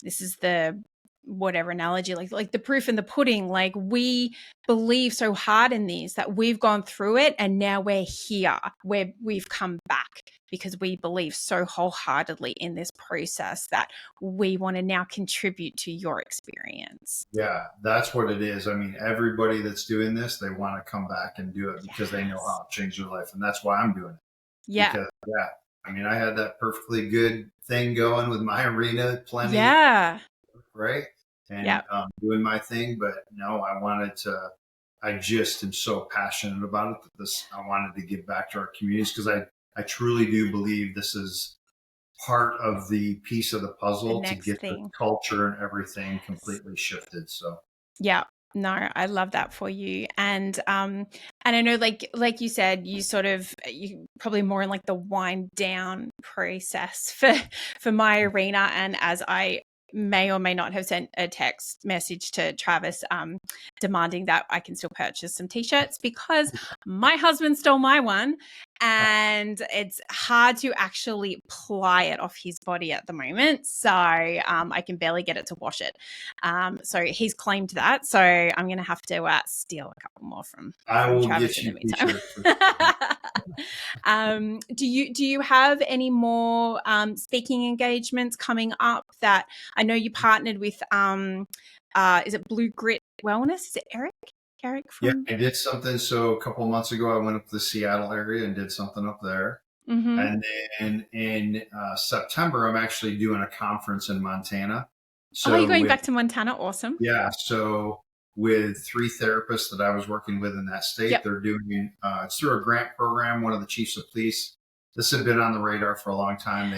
S1: this is the whatever analogy like the proof in the pudding, like we believe so hard in these that we've gone through it and now we're here where we've come back because we believe so wholeheartedly in this process that we want to now contribute to your experience.
S2: Yeah, that's what it is. I mean, everybody that's doing this, they want to come back and do it because they know
S1: Yes.
S2: how it changed their life. And that's why I'm doing it.
S1: Yeah.
S2: Because, yeah, I mean, I had that perfectly good thing going with my arena, plenty,
S1: Yeah.
S2: right? And
S1: Yeah.
S2: doing my thing. But no, I just am so passionate about it that I wanted to give back to our communities because I truly do believe this is part of the piece of the
S1: The
S2: puzzle to
S1: next
S2: get the
S1: thing.
S2: culture and everything
S1: Yes.
S2: completely shifted. So
S1: Yeah. No, I love that for you. And I know like you said, you probably more in like the wind down process for my arena. And as I may or may not have sent a text message to Travis demanding that I can still purchase some t-shirts because my husband stole my one and it's hard to actually ply it off his body at the moment. So I can barely get it to wash it. So he's claimed that. So I'm going to have to steal a couple more from
S2: I will
S1: Travis
S2: get
S1: in the
S2: you
S1: meantime.
S2: t-shirts. For sure.
S1: Do you have any more speaking engagements coming up that I know you partnered with? Is it Blue Grit Wellness? Is it Eric? Eric
S2: Yeah,
S1: from?
S2: I did something. So a couple of months ago, I went up to the Seattle area and did something up there.
S1: Mm-hmm.
S2: And then in September, I'm actually doing a conference in Montana.
S1: Oh, you're
S2: So
S1: going back to Montana? Awesome.
S2: so with three therapists that I was working with in that state,
S1: Yep.
S2: they're doing it's through a grant program. One of the chiefs of police. This had been on the radar for a long time.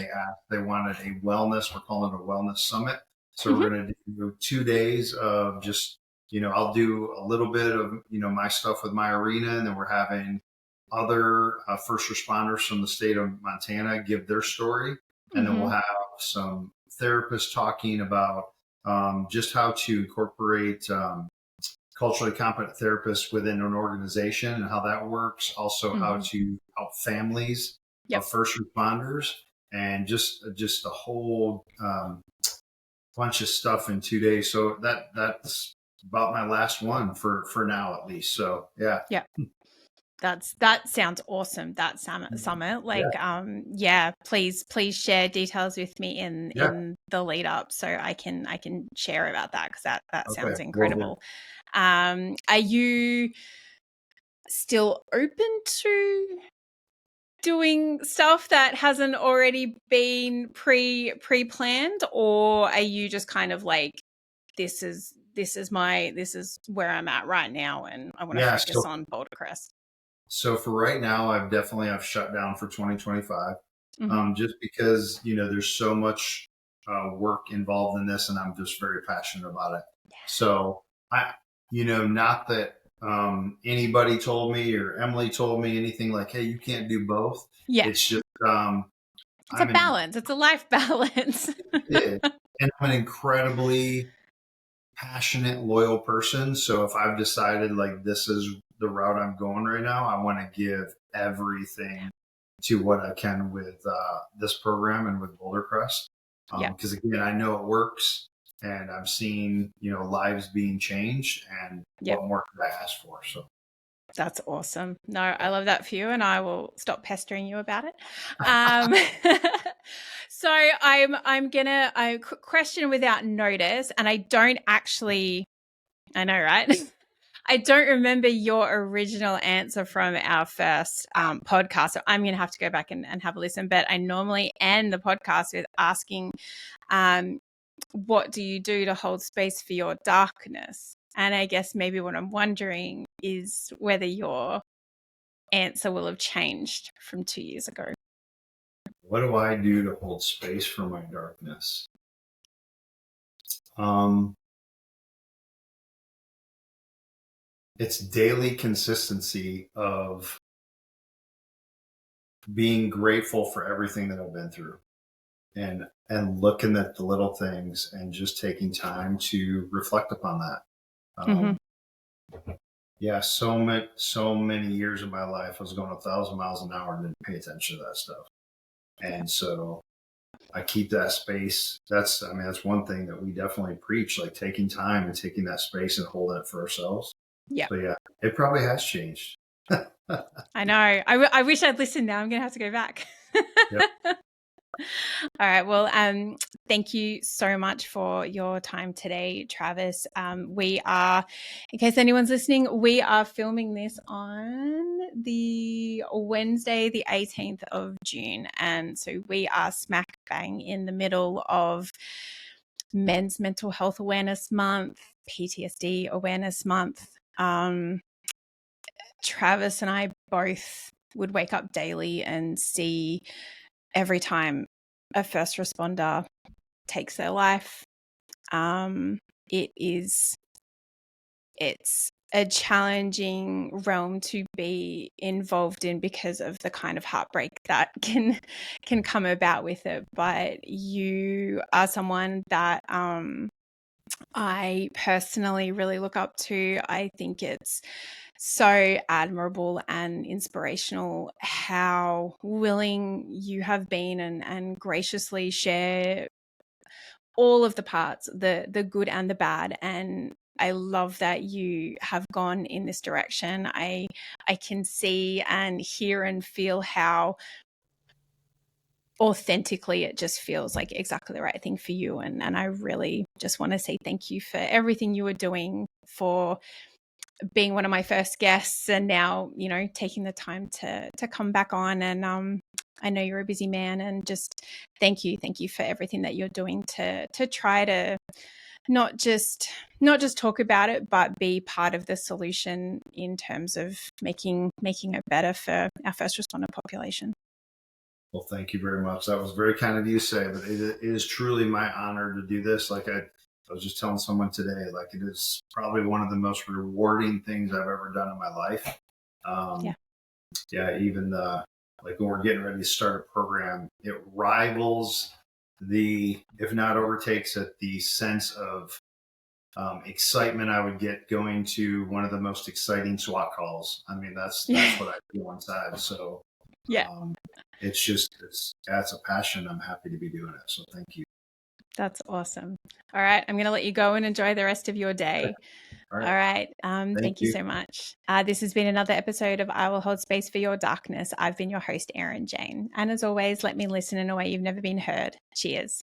S2: They wanted a wellness. We're calling it a wellness summit. So
S1: Mm-hmm.
S2: we're going to do 2 days of just I'll do a little bit of my stuff with my arena, and then we're having other first responders from the state of Montana give their story, and then we'll
S1: Mm-hmm.
S2: have some therapists talking about just how to incorporate culturally competent therapists within an organization and how that works. Also, how
S1: Mm-hmm.
S2: to help families
S1: Yep.
S2: of first responders, and just a whole bunch of stuff in 2 days. So that's about my last one for now, at least. So yeah.
S1: Yep. That sounds awesome. That summit, like, please share details with me
S2: Yeah.
S1: in the lead up, so I can share about that, because that
S2: Okay.
S1: sounds
S2: Will do.
S1: incredible. Are you still open to doing stuff that hasn't already been pre-planned, or are you just kind of like, this is where I'm at right now, and I want to
S2: Yeah.
S1: focus on Boulder Crest?
S2: So for right now, I've shut down for 2025,
S1: Mm-hmm.
S2: just because there's so much work involved in this, and I'm just very passionate about it. So not that anybody told me or Emily told me anything like, "Hey, you can't do both."
S1: Yeah.
S2: It's just
S1: It's a
S2: I'm an
S1: balance. It's a life balance.
S2: and I'm an incredibly passionate, loyal person. So if I've decided like this is the route I'm going right now, I want to give everything to what I can with this program and with Boulder Crest.
S1: Yeah.
S2: Because again, I know it works, and I've seen lives being changed, and
S1: Yep.
S2: what more could I ask for? So
S1: That's awesome. No, I love that for you, and I will stop pestering you about it. So I'm gonna question without notice, and I don't actually. I know, right? I don't remember your original answer from our first podcast, so I'm going to have to go back and have a listen. But I normally end the podcast with asking, what do you do to hold space for your darkness? And I guess maybe what I'm wondering is whether your answer will have changed from 2 years ago.
S2: what do I do to hold space for my darkness? Um, it's daily consistency of being grateful for everything that I've been through, and looking at the little things and just taking time to reflect upon that.
S1: Mm-hmm.
S2: Yeah, so many years of my life I was going 1,000 miles an hour and didn't pay attention to that stuff. And so I keep that space. That's one thing that we definitely preach, like taking time and taking that space and holding it for ourselves.
S1: Yeah.
S2: So yeah, it probably has changed.
S1: I know. I wish I'd listened. Now I'm going to have to go back.
S2: Yep.
S1: All right. Well, thank you so much for your time today, Travis. We are, in case anyone's listening, we are filming this on the Wednesday, the 18th of June. And so we are smack bang in the middle of Men's Mental Health Awareness Month, PTSD Awareness Month. Travis and I both would wake up daily and see every time a first responder takes their life. It's a challenging realm to be involved in because of the kind of heartbreak that can come about with it. But you are someone that I personally really look up to. I think it's so admirable and inspirational how willing you have been and graciously share all of the parts, the good and the bad. And I love that you have gone in this direction. I can see and hear and feel how authentically it just feels like exactly the right thing for you. And I really just want to say thank you for everything you were doing, for being one of my first guests, and now, taking the time to come back on. And I know you're a busy man, and just thank you for everything that you're doing to try to not just talk about it, but be part of the solution in terms of making it better for our first responder population.
S2: Well, thank you very much. That was very kind of you to say, but it is truly my honor to do this. Like I was just telling someone today, like it is probably one of the most rewarding things I've ever done in my life. Even like when we're getting ready to start a program, it rivals if not overtakes it, the sense of excitement I would get going to one of the most exciting SWAT calls. I mean, that's what I feel inside. So
S1: Yeah.
S2: That's a passion. I'm happy to be doing it. So thank you.
S1: That's awesome. All right. I'm going to let you go and enjoy the rest of your day.
S2: All
S1: All
S2: right.
S1: right. Thank you so much. This has been another episode of I Will Hold Space for Your Darkness. I've been your host, Erin Jane. And as always, let me listen in a way you've never been heard. Cheers.